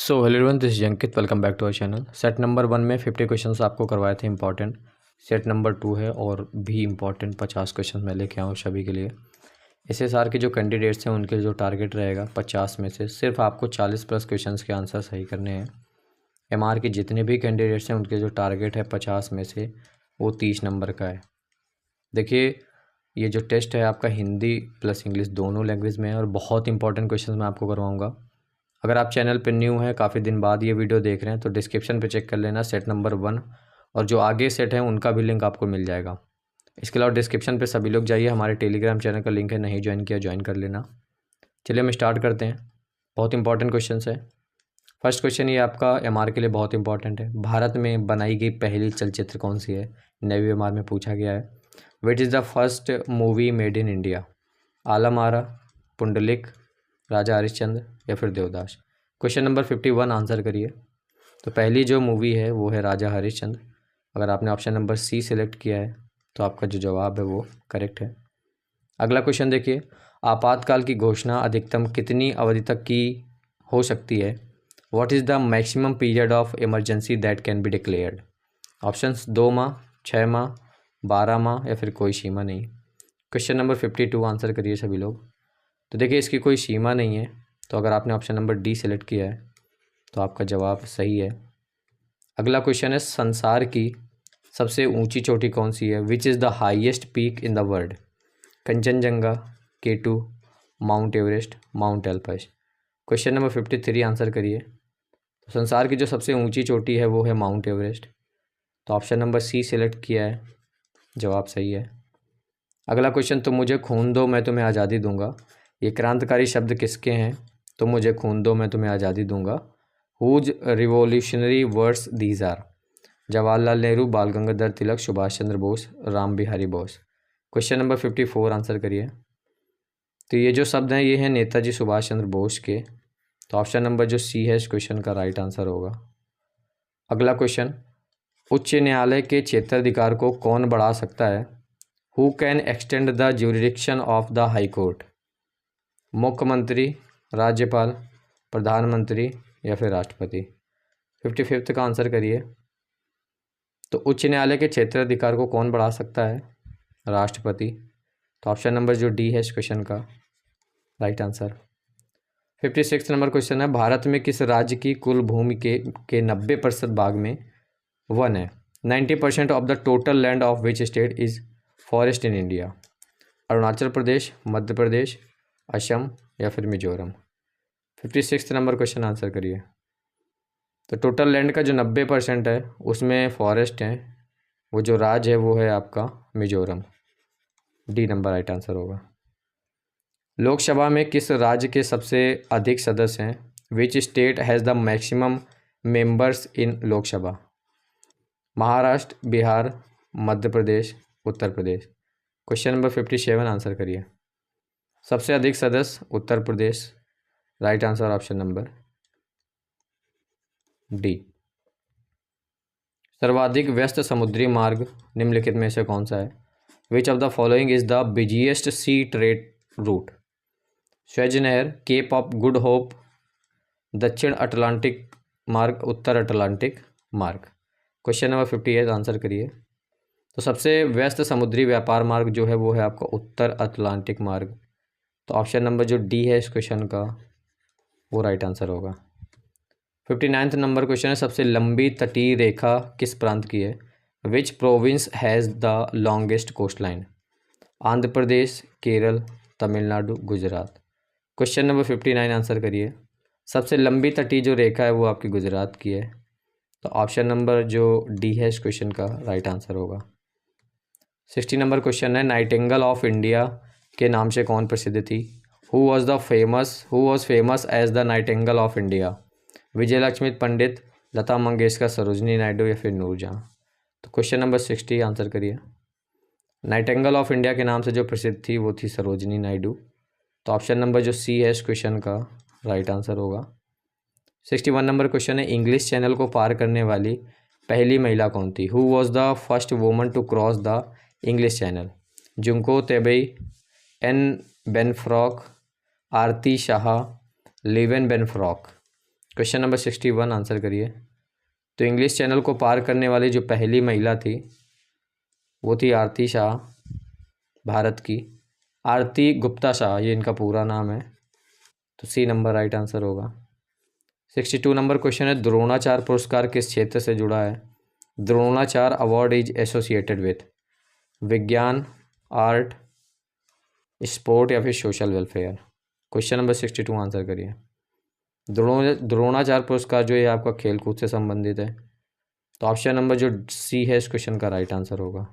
Hello everyone, this is Ankit. Welcome back to our channel. Set number 1 में 50 questions आपको करवाए थे इंपॉर्टेंट। सेट नंबर 2 है और भी इम्पॉर्टेंट 50 क्वेश्चन मैं लेके आऊँ सभी के लिए। एसएसआर के जो कैंडिडेट्स हैं उनके जो टारगेट रहेगा 50 में से सिर्फ आपको 40 प्लस क्वेश्चंस के आंसर सही करने हैं। एमआर के जितने भी कैंडिडेट्स हैं उनके जो टारगेट है 50 में से वो 30 नंबर का है। देखिए, ये जो टेस्ट है आपका हिंदी प्लस इंग्लिश दोनों लैंग्वेज में है और बहुत इंपॉर्टेंट क्वेश्चन मैं आपको करवाऊँगा। अगर आप चैनल पर न्यू हैं, काफ़ी दिन बाद ये वीडियो देख रहे हैं, तो डिस्क्रिप्शन पे चेक कर लेना सेट नंबर 1 और जो आगे सेट है उनका भी लिंक आपको मिल जाएगा। इसके अलावा डिस्क्रिप्शन पे सभी लोग जाइए, हमारे टेलीग्राम चैनल का लिंक है, नहीं ज्वाइन किया ज्वाइन कर लेना। चलिए हम स्टार्ट करते हैं। बहुत इंपॉर्टेंट क्वेश्चन है। फर्स्ट क्वेश्चन ये आपका एमआर के लिए बहुत इंपॉर्टेंट है। भारत में बनाई गई पहली चलचित्र कौन सी है? नेवी एमआर में पूछा गया है। Which is the first movie made in India? Alam Ara, Pundalik, Raja Harishchandra या फिर देवदास? क्वेश्चन नंबर 51 आंसर करिए। तो पहली जो मूवी है वो है राजा हरिश्चंद्र। अगर आपने ऑप्शन नंबर सी सिलेक्ट किया है तो आपका जो जवाब है वो करेक्ट है। अगला क्वेश्चन देखिए, आपातकाल की घोषणा अधिकतम कितनी अवधि तक की हो सकती है? What is the maximum period of emergency that can be declared? Options 2 माह, 6 माह, 12 माह या फिर कोई सीमा नहीं। क्वेश्चन नंबर 52 आंसर करिए सभी लोग। तो देखिए, इसकी कोई सीमा नहीं है, तो अगर आपने ऑप्शन नंबर डी सेलेक्ट किया है तो आपका जवाब सही है। अगला क्वेश्चन है, संसार की सबसे ऊंची चोटी कौन सी है? Which is the highest peak in the world? Kanchenjunga, K2, mount Everest, mount Alps? Question number 53 answer करिए। तो संसार की जो सबसे ऊंची चोटी है वो है माउंट एवरेस्ट। तो ऑप्शन नंबर सी सेलेक्ट किया है, जवाब सही है। अगला क्वेश्चन, तुम मुझे खून दो मैं तुम्हें आज़ादी दूंगा, ये क्रांतिकारी शब्द किसके हैं? तुम मुझे खून दो मैं तुम्हें आज़ादी दूंगा। Whose revolutionary words these are? Jawaharlal Nehru, Bal Gangadhar Tilak, Subhash Chandra Bose, Ram Bihari Bose? Question number 54 answer करिए। तो ये जो शब्द हैं ये हैं नेताजी सुभाष चंद्र बोस के। तो ऑप्शन नंबर जो सी है इस क्वेश्चन का राइट आंसर होगा। अगला क्वेश्चन, उच्च न्यायालय के क्षेत्राधिकार को कौन बढ़ा सकता है? Who can extend the jurisdiction of the high court? मुख्यमंत्री, राज्यपाल, प्रधानमंत्री या फिर राष्ट्रपति? 55 का आंसर करिए। तो उच्च न्यायालय के क्षेत्राधिकार को कौन बढ़ा सकता है? राष्ट्रपति। तो ऑप्शन नंबर जो डी है इस क्वेश्चन का राइट आंसर। 56 नंबर क्वेश्चन है, भारत में किस राज्य की कुल भूमि के 90% भाग में वन है? 90% of the total land of which state is forest in India? Arunachal Pradesh, Madhya Pradesh, Assam या फिर मिजोरम? 56 नंबर क्वेश्चन आंसर करिए। तो टोटल लैंड का जो 90% है उसमें फॉरेस्ट है, वो जो राज्य है वो है आपका Mizoram. D number right answer होगा। लोकसभा में किस राज्य के सबसे अधिक सदस्य हैं? Which state has the maximum members in Lok Sabha? Maharashtra, Bihar, Madhya Pradesh, Uttar Pradesh? Question number 57 answer करिए। सबसे अधिक सदस्य Uttar Pradesh, right answer option number D. सर्वाधिक व्यस्त समुद्री मार्ग निम्नलिखित में से कौन सा है? Which of the following is the busiest sea trade route? Suez नहर, केप ऑफ गुड होप, दक्षिण अटलांटिक मार्ग, उत्तर अटलांटिक मार्ग? क्वेश्चन नंबर 58 आंसर करिए। तो सबसे व्यस्त समुद्री व्यापार मार्ग जो है वो है आपका उत्तर अटलांटिक मार्ग। तो ऑप्शन नंबर जो डी है इस क्वेश्चन का वो राइट आंसर होगा। 59 नंबर क्वेश्चन है, सबसे लंबी तटीय रेखा किस प्रांत की है? Which province has the longest coast line? Andhra Pradesh, Kerala, Tamil Nadu, Gujarat? Question number 59 answer करिए। सबसे लंबी तटीय जो रेखा है वो आपकी गुजरात की है। तो ऑप्शन नंबर जो डी है इस क्वेश्चन का राइट आंसर होगा। 60 नंबर क्वेश्चन है, नाइटिंगेल ऑफ इंडिया के नाम से कौन प्रसिद्ध थी? Who was famous as the nightingale of India? Vijay Lakshmi Pandit, Lata Mangeshkar, Sarojini Naidu या फिर नूरजहां? तो क्वेश्चन नंबर 60 आंसर करिए। नाइटिंगेल ऑफ इंडिया के नाम से जो प्रसिद्ध थी वो थी सरोजनी नायडू। तो ऑप्शन नंबर जो सी है इस क्वेश्चन का राइट आंसर होगा। 61 नंबर क्वेश्चन है, इंग्लिश चैनल को पार करने वाली पहली महिला कौन थी? Who was the first woman to cross the English channel? Junko Tabei, एन बेनफ्रॉक, आरती शाह, लिवेन बेनफ्रॉक? क्वेश्चन नंबर 61 आंसर करिए। तो इंग्लिश चैनल को पार करने वाली जो पहली महिला थी वो थी आरती शाह, भारत की। आरती गुप्ता शाह ये इनका पूरा नाम है। तो सी नंबर राइट आंसर होगा। 62 नंबर क्वेश्चन है, द्रोणाचार्य पुरस्कार किस क्षेत्र से जुड़ा है? Dronacharya award is associated with विज्ञान, आर्ट, स्पोर्ट या फिर social welfare. Question number 62 answer करिए। द्रोणाचार्य पुरस्कार जो है आपका खेल कूद से संबंधित है। तो ऑप्शन नंबर जो सी है इस क्वेश्चन का राइट आंसर होगा।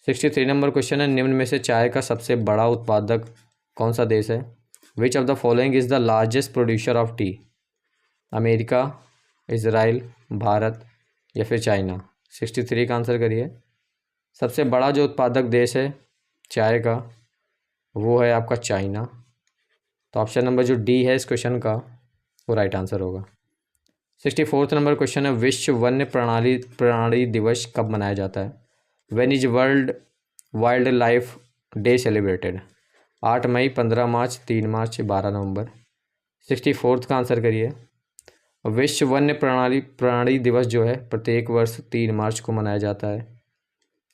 63 नंबर क्वेश्चन है, निम्न में से चाय का सबसे बड़ा उत्पादक कौन सा देश है? Which of the following is the largest producer of T? America, Israel, Bharat या फिर चाइना। 63 का आंसर करिए। सबसे बड़ा जो उत्पादक देश है चाय का वो है आपका चाइना। तो ऑप्शन नंबर जो डी है इस क्वेश्चन का वो राइट आंसर होगा। 64 नंबर क्वेश्चन है, विश्व वन्य प्रणाली दिवस कब मनाया जाता है? When is world wild life day celebrated? 8 मई, 15 मार्च, 3 मार्च, 12 नवंबर। 64 का आंसर करिए। विश्व वन्य प्रणाली दिवस जो है प्रत्येक वर्ष 3 मार्च को मनाया जाता है।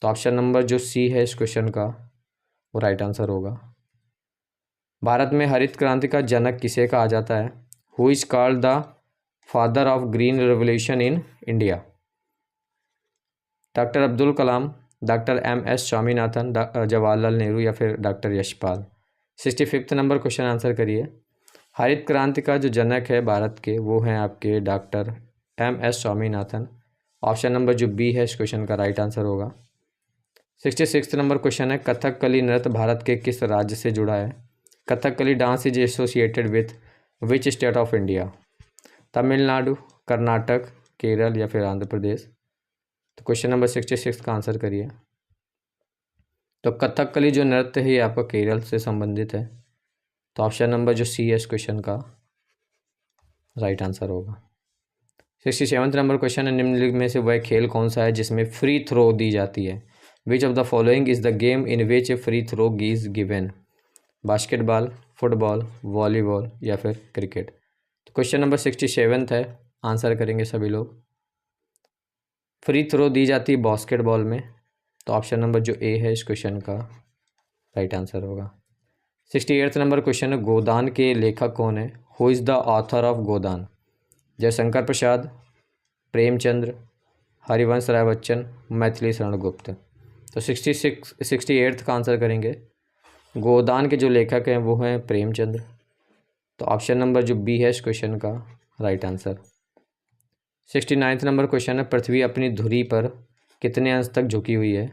तो ऑप्शन नंबर जो सी है इस क्वेश्चन का वो राइट आंसर होगा। भारत में हरित क्रांति का जनक किसे कहा जाता है? Who is called the father of green revolution in India? Doctor Abdul Kalam, doctor MS Swaminathan, Jawaharlal Nehru या फिर doctor Yashpal. 65 number question answer करिए। हरित क्रांति का जो जनक है भारत के वो हैं आपके doctor MS Swaminathan. Option number जो बी है इस क्वेश्चन का राइट आंसर होगा। 66 नंबर क्वेश्चन है, कथकली नृत्य भारत के किस राज्य से जुड़ा है? Kathakali dance is associated with which state of India? Tamil Nadu, Karnataka, Kerala या फिर आंध्र प्रदेश। तो क्वेश्चन नंबर 66 का आंसर करिए। तो कथकली जो नृत्य है ये आपका केरल से संबंधित है। तो ऑप्शन नंबर जो सी है इस क्वेश्चन का राइट आंसर होगा। 67 नंबर क्वेश्चन है, निम्नलिखित में से वह खेल कौन सा है जिसमें फ्री थ्रो दी जाती है? Which of the following is the game in which a free throw is given? Basketball, football, volleyball या फिर क्रिकेट। तो क्वेश्चन नंबर 67 है, आंसर करेंगे सभी लोग। फ्री थ्रो दी जाती है बास्केटबॉल में। तो ऑप्शन नंबर जो ए है इस क्वेश्चन का राइट आंसर होगा। 68 नंबर क्वेश्चन है, गोदान के लेखक कौन है? Who is the author of Godan? Jaishankar Prasad, Premchandra, Harivansh Rai Bachchan, Maithili Sharan Gupt. तो 68 का आंसर करेंगे। गोदान के जो लेखक हैं वो हैं प्रेमचंद्र। तो ऑप्शन नंबर जो बी है इस क्वेश्चन का राइट आंसर। 69 नंबर क्वेश्चन है, पृथ्वी अपनी धुरी पर कितने अंश तक झुकी हुई है?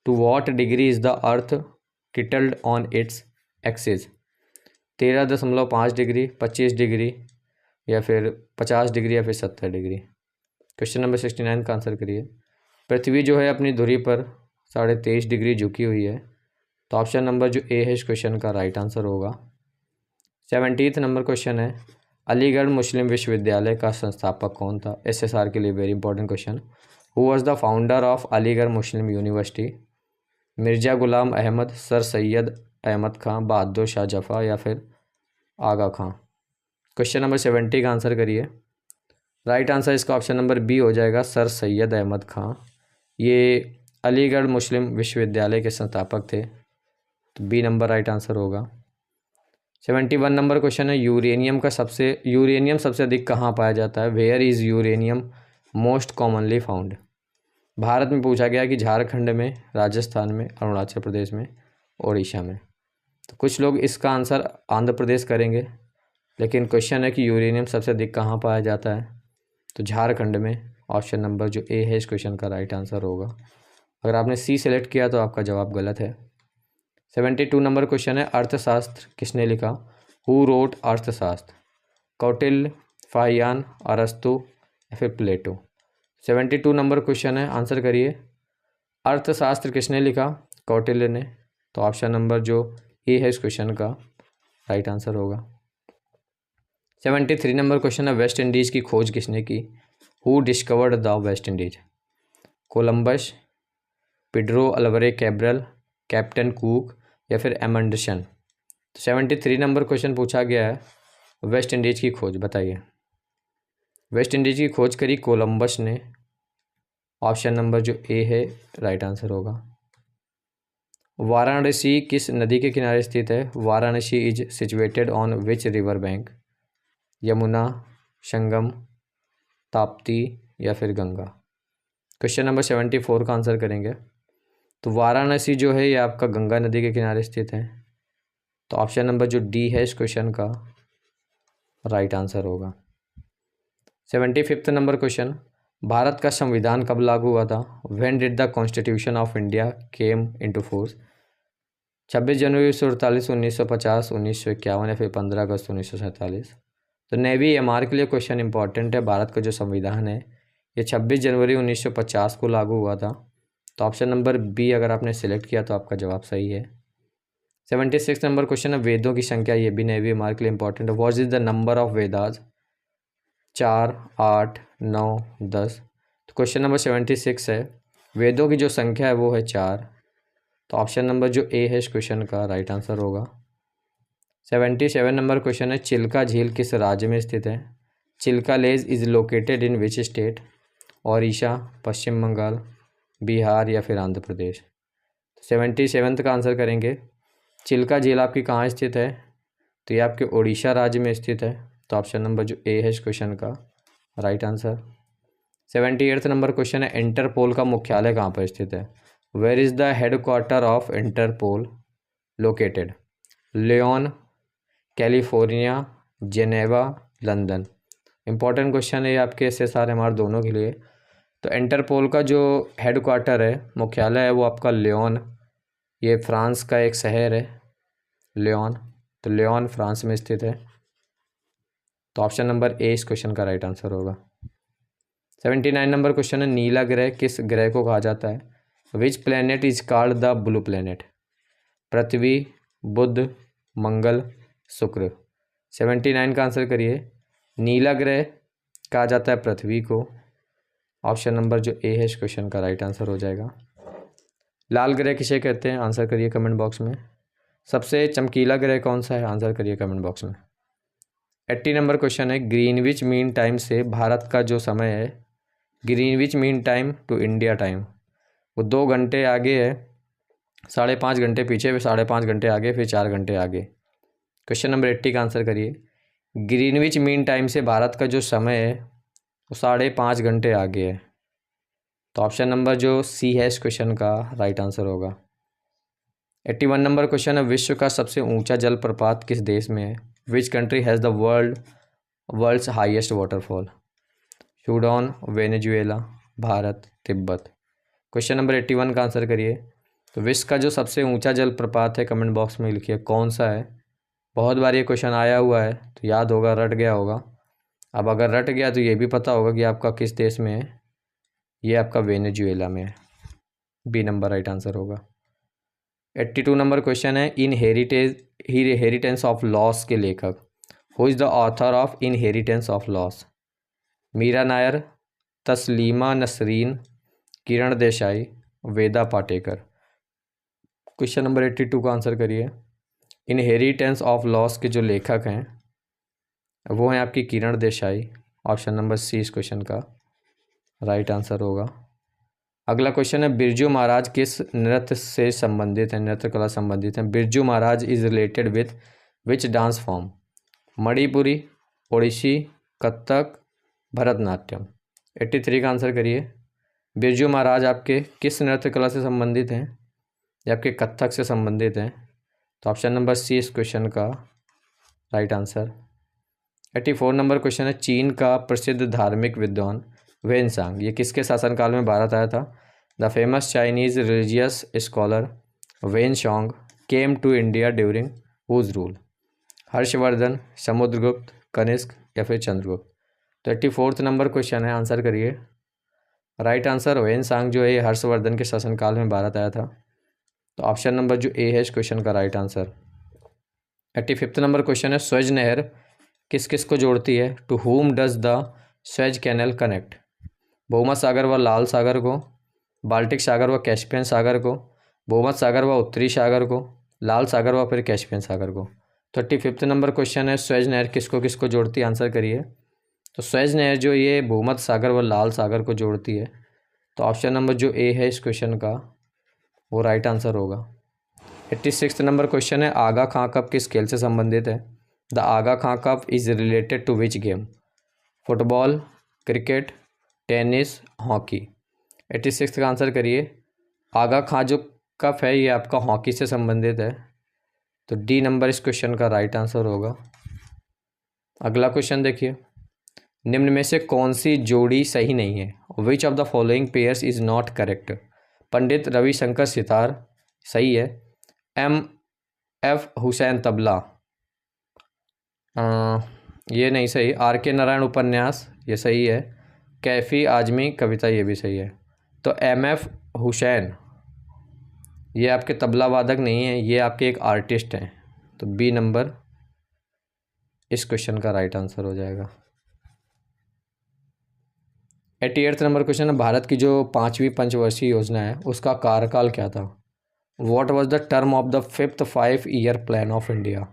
To what degree is the earth tilted on its axis? 13.5 degree, 25 degree या फिर 50 डिग्री या फिर 70 डिग्री। क्वेश्चन नंबर 69 का आंसर करिए। पृथ्वी जो है अपनी धुरी पर 23.5 डिग्री झुकी हुई है। तो ऑप्शन नंबर जो ए है इस क्वेश्चन का राइट आंसर होगा। 70 नंबर क्वेश्चन है, अलीगढ़ मुस्लिम विश्वविद्यालय का संस्थापक कौन था? SSR के लिए very important question. Who was the founder of Aligarh Muslim university? Mirza Ghulam Ahmad, sir Syed Ahmad Khan, Bahadur Shah Zafar या फिर आगा खां। क्वेश्चन नंबर 70 का आंसर करिए। राइट आंसर इसका ऑप्शन नंबर बी हो जाएगा, सर सैयद अहमद खां। ये अलीगढ़ मुस्लिम विश्वविद्यालय के संस्थापक थे। तो बी नंबर राइट आंसर होगा। 71 नंबर क्वेश्चन है, यूरेनियम सबसे अधिक कहाँ पाया जाता है? Where is uranium most commonly found? Bharat में पूछा गया कि झारखंड में, राजस्थान में, अरुणाचल प्रदेश में, ओडिशा में। तो कुछ लोग इसका आंसर आंध्र प्रदेश करेंगे, लेकिन क्वेश्चन है कि यूरेनियम सबसे अधिक कहाँ पाया जाता है? तो झारखंड में। ऑप्शन नंबर जो ए है इस क्वेश्चन का राइट आंसर होगा। अगर आपने सी सेलेक्ट किया तो आपका जवाब गलत है। 72 नंबर क्वेश्चन है, अर्थशास्त्र किसने लिखा? हु रोट अर्थशास्त्र? कौटिल्य, फाहियान, अरस्तु या फिर प्लेटो? 72 नंबर क्वेश्चन है, आंसर करिए। अर्थशास्त्र किसने लिखा? कौटिल्य ने। तो ऑप्शन नंबर जो ए है इस क्वेश्चन का राइट आंसर होगा। 73 नंबर क्वेश्चन है, वेस्ट इंडीज़ की खोज किसने की? Who discovered the West Indies? Columbus, Pedro Alvares Cabral, captain Cook या फिर एमंडसन? तो 73 नंबर क्वेश्चन पूछा गया है, वेस्ट इंडीज़ की खोज बताइए। वेस्ट इंडीज़ की खोज करी कोलंबस ने। ऑप्शन नंबर जो ए है राइट आंसर होगा। वाराणसी किस नदी के किनारे स्थित है? Varanasi is situated on which river bank? Yamuna, Sangam, Tapti या फिर गंगा? क्वेश्चन नंबर 74 का आंसर करेंगे। तो वाराणसी जो है ये आपका गंगा नदी के किनारे स्थित है। तो ऑप्शन नंबर जो डी है इस क्वेश्चन का राइट आंसर होगा। 75 नंबर क्वेश्चन, भारत का संविधान कब लागू हुआ था? When did the constitution of India came into force? 26 जनवरी 1948, 1950, 1951 या फिर 15 अगस्त 1947? तो नेवी एमआर के लिए क्वेश्चन इंपॉर्टेंट है। भारत का जो संविधान है ये 26 जनवरी 1950 को लागू हुआ था। तो ऑप्शन नंबर बी अगर आपने सिलेक्ट किया तो आपका जवाब सही है। 76 नंबर क्वेश्चन है, वेदों की संख्या, ये भी नेवी एमआर के लिए इंपॉर्टेंट है। What is the number of Vedas? 4, 8, 9, 10? तो क्वेश्चन नंबर 76 है, वेदों की जो संख्या है वो है 4। तो ऑप्शन नंबर जो ए है इस क्वेश्चन का राइट आंसर होगा। 77 नंबर क्वेश्चन है, चिल्का झील किस राज्य में स्थित है? Chilka lake is located in which state? Odisha, Paschim Bengal, Bihar या फिर आंध्र प्रदेश? 77 का आंसर करेंगे। चिल्का झील आपकी कहाँ स्थित है? तो ये आपके ओडिशा राज्य में स्थित है। तो ऑप्शन नंबर जो ए है इस क्वेश्चन का राइट आंसर। 78 नंबर क्वेश्चन है, इंटरपोल का मुख्यालय कहाँ पर स्थित है? Where is the headquarter of Interpol located? Lyon, California, Geneva, London? Important question है ये आपके SSR-MR दोनों के लिए। तो इंटरपोल का जो हेडक्वार्टर है, मुख्यालय है, वो आपका लियोन, ये फ्रांस का एक शहर है लियोन। तो लियोन फ्रांस में स्थित है। तो ऑप्शन नंबर ए इस क्वेश्चन का राइट आंसर होगा। 79 नंबर क्वेश्चन है, नीला ग्रह किस ग्रह को कहा जाता है? Which planet is called the blue planet? Prithvi, Budh, Mangal, Shukra? 79 का आंसर करिए। नीला ग्रह कहा जाता है पृथ्वी को। ऑप्शन नंबर जो ए है इस क्वेश्चन का राइट आंसर हो जाएगा। लाल ग्रह किसे कहते हैं? आंसर करिए कमेंट बॉक्स में। सबसे चमकीला ग्रह कौन सा है? आंसर करिए कमेंट बॉक्स में। 80 नंबर क्वेश्चन है, ग्रीनविच मीन टाइम से भारत का जो समय है, Greenwich mean time to India time, वो 2 घंटे आगे है, 5.5 घंटे पीछे, फिर 5.5 घंटे आगे, फिर 4 घंटे आगे? क्वेश्चन नंबर 80 का आंसर करिए। ग्रीनविच मीन टाइम से भारत का जो समय है वो 5.5 घंटे आगे है। तो ऑप्शन नंबर जो सी है इस क्वेश्चन का राइट आंसर होगा। 81 नंबर क्वेश्चन है, विश्व का सबसे ऊंचा जलप्रपात किस देश में है? Which country has the world's highest waterfall? Sudan, Venezuela, Bharat, Tibet? Question number 81 का आंसर करिए। तो विश्व का जो सबसे ऊंचा जलप्रपात है कमेंट बॉक्स में लिखिए कौन सा है। बहुत बार ये क्वेश्चन आया हुआ है तो याद होगा, रट गया होगा। अब अगर रट गया तो ये भी पता होगा कि आपका किस देश में है। ये आपका वेनेजुएला में है। बी नंबर राइट आंसर होगा। 82 नंबर क्वेश्चन है, इनहेरिटेंस ऑफ लॉस के लेखक? Who is the author of inheritance of loss? Meera Nair, Taslima Nasreen, Kiran Desai, Veda Patekar? Question number 82 का आंसर करिए। इनहेरिटेंस ऑफ लॉस के जो लेखक हैं वो हैं आपकी Kiran Desai. Option number C इस क्वेश्चन का राइट आंसर होगा। अगला क्वेश्चन है, बिरजू महाराज किस नृत्य से संबंधित है, नृत्य कला संबंधित है? Birju Maharaj is related with which dance form? Manipuri, Odissi, Kathak, Bharatanatyam? 83 का आंसर करिए। बिरजू महाराज आपके किस नृत्य कला से संबंधित हैं? या आपके कथक से संबंधित हैं? तो ऑप्शन नंबर सी इस क्वेश्चन का राइट आंसर। 84 नंबर क्वेश्चन है, चीन का प्रसिद्ध धार्मिक विद्वान वेनसांग ये किसके शासनकाल में भारत आया था? The famous Chinese religious scholar Xuanzang came to India during whose rule? Harshavardhan, Samudragupta, Kanishka या फिर चंद्रगुप्त? तो 84 नंबर क्वेश्चन है, आंसर करिए। राइट आंसर वेनसांग जो है ये हर्षवर्धन के शासनकाल में भारत आया था। तो ऑप्शन नंबर जो ए है इस क्वेश्चन का राइट आंसर। 85 नंबर क्वेश्चन है, स्वेज नहर किस किस को जोड़ती है? To whom does the Suez canal connect? भूमध्य सागर व लाल सागर को, बाल्टिक सागर व कैस्पियन सागर को, भूमध्य सागर व उत्तरी सागर को, लाल सागर व फिर कैस्पियन सागर को? 35 नंबर क्वेश्चन है, स्वेज नहर किसको किसको जोड़ती है? आंसर करिए। तो स्वेज नहर जो ये भूमध्य सागर व लाल सागर को जोड़ती है। तो ऑप्शन नंबर जो ए है इस क्वेश्चन का वो राइट आंसर होगा। 86 नंबर क्वेश्चन है, आगा खां कप किस खेल से संबंधित है? The Aga Khan cup is related to which game? Football, cricket, tennis, hockey. 86 का आंसर करिए। आगा खां जो कप है ये आपका हॉकी से संबंधित है। तो डी नंबर इस क्वेश्चन का राइट आंसर होगा। अगला क्वेश्चन देखिए, निम्न में से कौन सी जोड़ी सही नहीं है? Which of the following pairs is not correct? Pandit Ravishankar sitar सही है। एम एफ हुसैन तबला ये नहीं सही। आर के नारायण उपन्यास ये सही है। कैफ़ी आजमी कविता ये भी सही है। तो एम एफ हुसैन ये आपके तबला वादक नहीं है, ये आपके एक आर्टिस्ट हैं। तो बी नंबर इस क्वेश्चन का राइट आंसर हो जाएगा। 88 नंबर क्वेश्चन है, भारत की जो 5वीं पंचवर्षीय योजना है उसका कार्यकाल क्या था? What was the term of the 5th 5-year plan of India?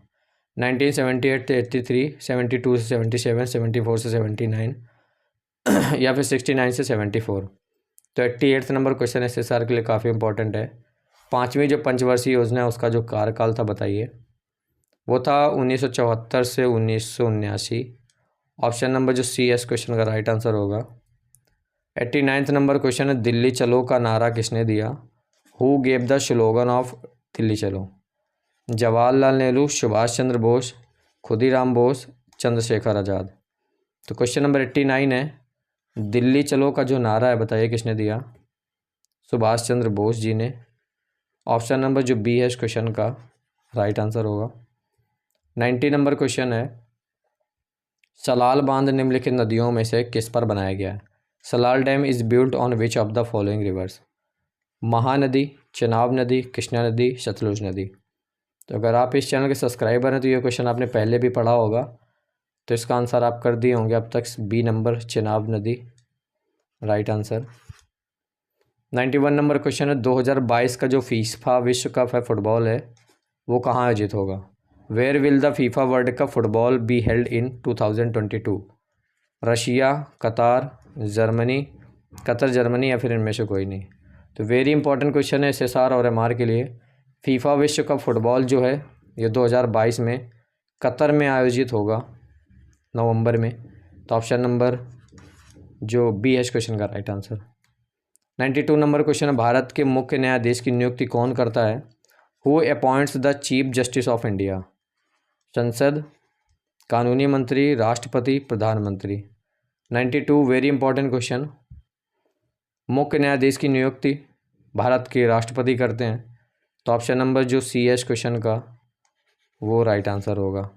1978 से 83, 72 से 77, 74 से 79 या फिर 69 से 74। तो 88 नंबर क्वेश्चन SSR के लिए काफ़ी इंपॉर्टेंट है। 5वीं जो पंचवर्षीय योजना है उसका जो कार्यकाल था बताइए। वो था 1974 से 1979। ऑप्शन नंबर जो सी एस क्वेश्चन का राइट आंसर होगा। 89 नंबर क्वेश्चन है, दिल्ली चलो का नारा किसने दिया? Who gave the slogan of Delhi चलो? जवाहरलाल नेहरू, सुभाष चंद्र बोस, खुदीराम बोस, चंद्रशेखर आज़ाद। तो क्वेश्चन नंबर 89 है, दिल्ली चलो का जो नारा है बताइए किसने दिया? सुभाष चंद्र बोस जी ने। ऑप्शन नंबर जो बी है इस क्वेश्चन का राइट आंसर होगा। 90 नंबर क्वेश्चन है, सलाल बांध निम्नलिखित नदियों में से किस पर बनाया गया है? Salal dam is built on which of the following rivers? Mahanadi, Chenab नदी, कृष्णा नदी, सतलुज नदी। तो अगर आप इस चैनल के सब्सक्राइबर हैं तो ये क्वेश्चन आपने पहले भी पढ़ा होगा, तो इसका आंसर आप कर दिए होंगे अब तक। बी नंबर चेनाब नदी राइट आंसर। 91 नंबर क्वेश्चन है, 2022 का जो फीफा विश्व कप है फुटबॉल है वो कहाँ आयोजित होगा? Where will the FIFA world cup football be held in 2022? Russia, Qatar, Germany, Qatar, Germany या फिर इनमें से कोई नहीं। तो वेरी इंपॉर्टेंट क्वेश्चन है SSR और MR के लिए। फीफा विश्व कप फुटबॉल जो है ये 2022 में कतर में आयोजित होगा नवंबर में। तो ऑप्शन नंबर जो बी है इस क्वेश्चन का राइट आंसर। 92 नंबर क्वेश्चन है, भारत के मुख्य न्यायाधीश की नियुक्ति कौन करता है? Who appoints the chief justice of India? संसद, कानूनी मंत्री, राष्ट्रपति, प्रधानमंत्री। 92 वेरी इंपॉर्टेंट क्वेश्चन। मुख्य न्यायाधीश की नियुक्ति भारत के राष्ट्रपति करते हैं। तो ऑप्शन नंबर जो सी है इस क्वेश्चन का वो राइट आंसर होगा।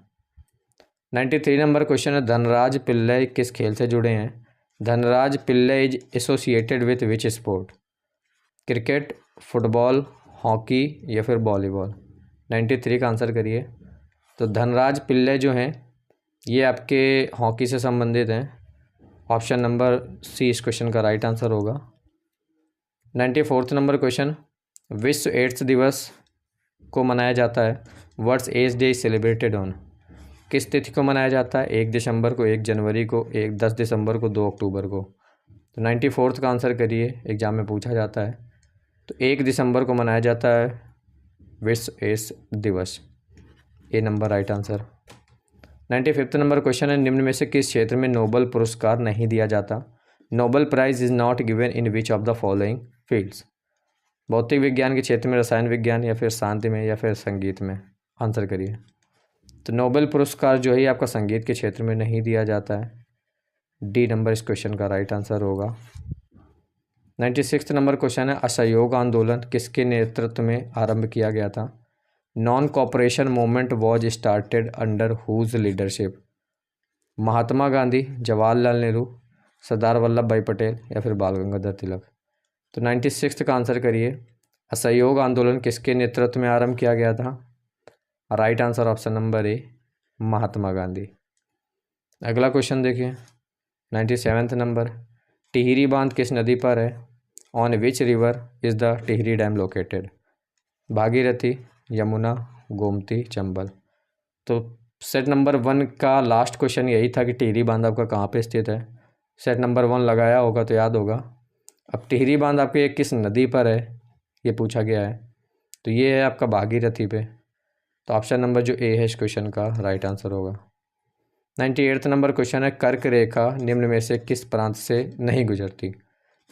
93 नंबर क्वेश्चन है, धनराज पिल्लई किस खेल से जुड़े हैं? Dhanraj Pillai is associated with which sport? Cricket, football, hockey या फिर वॉलीबॉल। 93 का आंसर करिए। तो धनराज पिल्लई जो हैं ये आपके हॉकी से संबंधित हैं। ऑप्शन नंबर सी इस क्वेश्चन का राइट आंसर होगा। 94 नंबर क्वेश्चन, विश्व एड्स दिवस को मनाया जाता है world's AIDS day celebrated on? किस तिथि को मनाया जाता है? 1 दिसंबर को, 1 जनवरी को, 10 दिसंबर को, 2 अक्टूबर को। तो 94 का आंसर करिए, एग्जाम में पूछा जाता है। तो 1 दिसंबर को मनाया जाता है विश्व एड्स दिवस। A number right answer. 95 number question है, निम्न में से किस क्षेत्र में नोबेल पुरस्कार नहीं दिया जाता? Nobel prize is not given in which of the following fields? भौतिक विज्ञान के क्षेत्र में, रसायन विज्ञान या फिर शांति में या फिर संगीत में। आंसर करिए। तो नोबेल पुरस्कार जो है आपका संगीत के क्षेत्र में नहीं दिया जाता है। डी नंबर इस क्वेश्चन का राइट आंसर होगा। 96 नंबर क्वेश्चन है, असहयोग आंदोलन किसके नेतृत्व में आरंभ किया गया था? Non cooperation movement was started under whose leadership? Mahatma Gandhi, Jawaharlal Nehru, Sardar Vallabh Bhai Patel या फिर बाल गंगाधर तिलक। तो 96 का आंसर करिए। असहयोग आंदोलन किसके नेतृत्व में आरंभ किया गया था? Right answer option number A, Mahatma Gandhi. अगला क्वेश्चन देखिए, 97 नंबर, टिहरी बांध किस नदी पर है? On which river is the Tehri dam located? Bhagirathi, Yamuna, Gomti, Chambal. तो सेट नंबर 1 का लास्ट क्वेश्चन यही था कि टिहरी बांध आपका कहाँ पे स्थित है। सेट नंबर 1 लगाया होगा तो याद होगा। अब टिहरी बांध आपके किस नदी पर है ये पूछा गया है, तो ये है आपका भागीरथी पे। तो ऑप्शन नंबर जो ए है इस क्वेश्चन का राइट आंसर होगा। 98 नंबर क्वेश्चन है, कर्क रेखा निम्न में से किस प्रांत से नहीं गुजरती।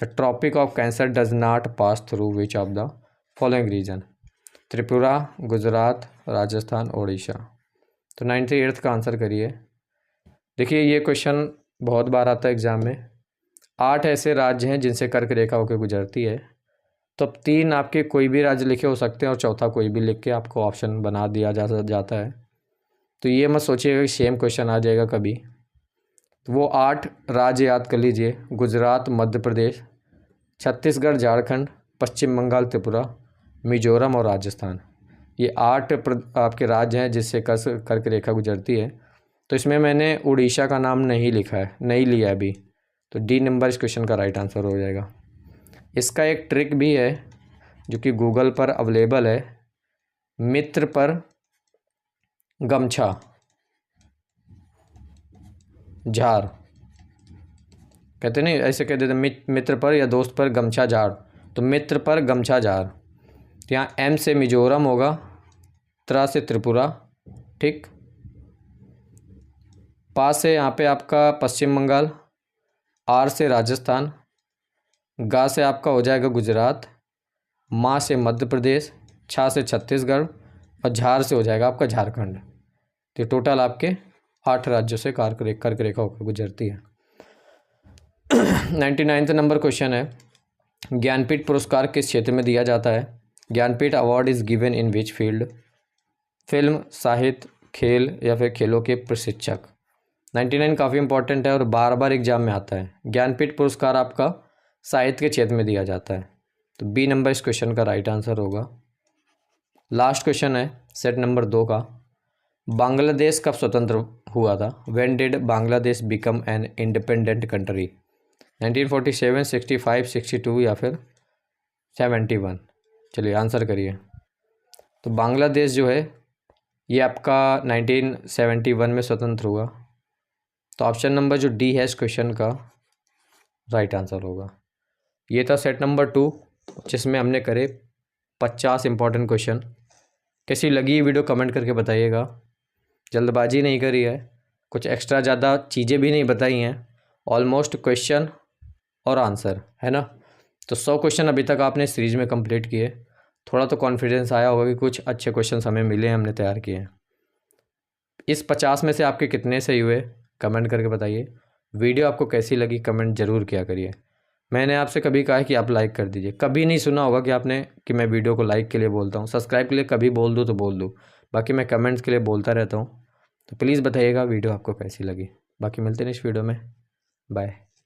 The tropic of cancer does not pass through which of the following region. Tripura, Gujarat, Rajasthan, Odisha. तो 98 का आंसर करिए। देखिए ये क्वेश्चन बहुत बार आता है एग्जाम में। 8 ऐसे राज्य हैं जिनसे कर्क रेखा होकर गुजरती है, तो अब 3 आपके कोई भी राज्य लिखे हो सकते हैं और चौथा कोई भी लिख के आपको ऑप्शन बना दिया जाता है। तो ये मत सोचिएगा कि सेम क्वेश्चन आ जाएगा कभी। तो वो 8 राज्य याद कर लीजिए, गुजरात, मध्य प्रदेश, छत्तीसगढ़, झारखंड, पश्चिम बंगाल, त्रिपुरा, मिजोरम और राजस्थान। ये 8 आपके राज्य हैं जिससे कर्क रेखा गुजरती है। तो इसमें मैंने उड़ीसा का नाम नहीं लिखा है, नहीं लिया अभी, तो डी नंबर इस क्वेश्चन का राइट आंसर हो जाएगा। इसका एक ट्रिक भी है जो कि गूगल पर अवेलेबल है। मित्र पर गमछा झाड़, कहते नहीं, ऐसे कहते थे मित्र पर या दोस्त पर गमछा झाड़, तो मित्र पर गमछा झाड़। तो यहाँ एम से मिजोरम होगा, त्रा से त्रिपुरा, ठीक, पा से यहाँ पे आपका पश्चिम बंगाल, आर से राजस्थान, गा से आपका हो जाएगा गुजरात, माँ से मध्य प्रदेश, छा से छत्तीसगढ़ और झार से हो जाएगा आपका झारखंड। तो टोटल आपके 8 राज्यों से कर्क रेखा होकर गुजरती है। 99 नंबर क्वेश्चन है, ज्ञानपीठ पुरस्कार किस क्षेत्र में दिया जाता है। Jnanpith award is given in which field. Film, साहित्य, खेल या फिर खेलों के प्रशिक्षक। 99 काफ़ी इंपॉर्टेंट है और बार बार एग्जाम में आता है। ज्ञानपीठ पुरस्कार आपका साहित्य के क्षेत्र में दिया जाता है, तो बी नंबर इस क्वेश्चन का राइट आंसर होगा। लास्ट क्वेश्चन है सेट नंबर 2 का, बांग्लादेश कब स्वतंत्र हुआ था। When did Bangladesh become an independent country. 1947, 65, 62 या फिर 71। चलिए आंसर करिए। तो बांग्लादेश जो है ये आपका 1971 में स्वतंत्र हुआ, तो ऑप्शन नंबर जो डी है इस क्वेश्चन का राइट आंसर होगा। ये था सेट नंबर 2 जिसमें हमने करे 50 इंपॉर्टेंट क्वेश्चन। कैसी लगी ये वीडियो कमेंट करके बताइएगा। जल्दबाजी नहीं करी है, कुछ एक्स्ट्रा ज़्यादा चीज़ें भी नहीं बताई हैं, ऑलमोस्ट क्वेश्चन और आंसर है ना। तो 100 क्वेश्चन अभी तक आपने सीरीज में कंप्लीट किए, थोड़ा तो कॉन्फिडेंस आया होगा कि कुछ अच्छे क्वेश्चन हमें मिले, हमने तैयार किए हैं। इस 50 में से आपके कितने सही हुए कमेंट करके बताइए। वीडियो आपको कैसी लगी कमेंट ज़रूर किया करिए। मैंने आपसे कभी कहा है कि आप लाइक कर दीजिए, कभी नहीं सुना होगा कि आपने कि मैं वीडियो को लाइक के लिए बोलता हूँ। सब्सक्राइब के लिए कभी बोल दूँ तो बोल दूँ, बाकी मैं कमेंट्स के लिए बोलता रहता हूँ। तो प्लीज़ बताइएगा वीडियो आपको कैसी लगी। बाकी मिलते हैं इस वीडियो में, बाय।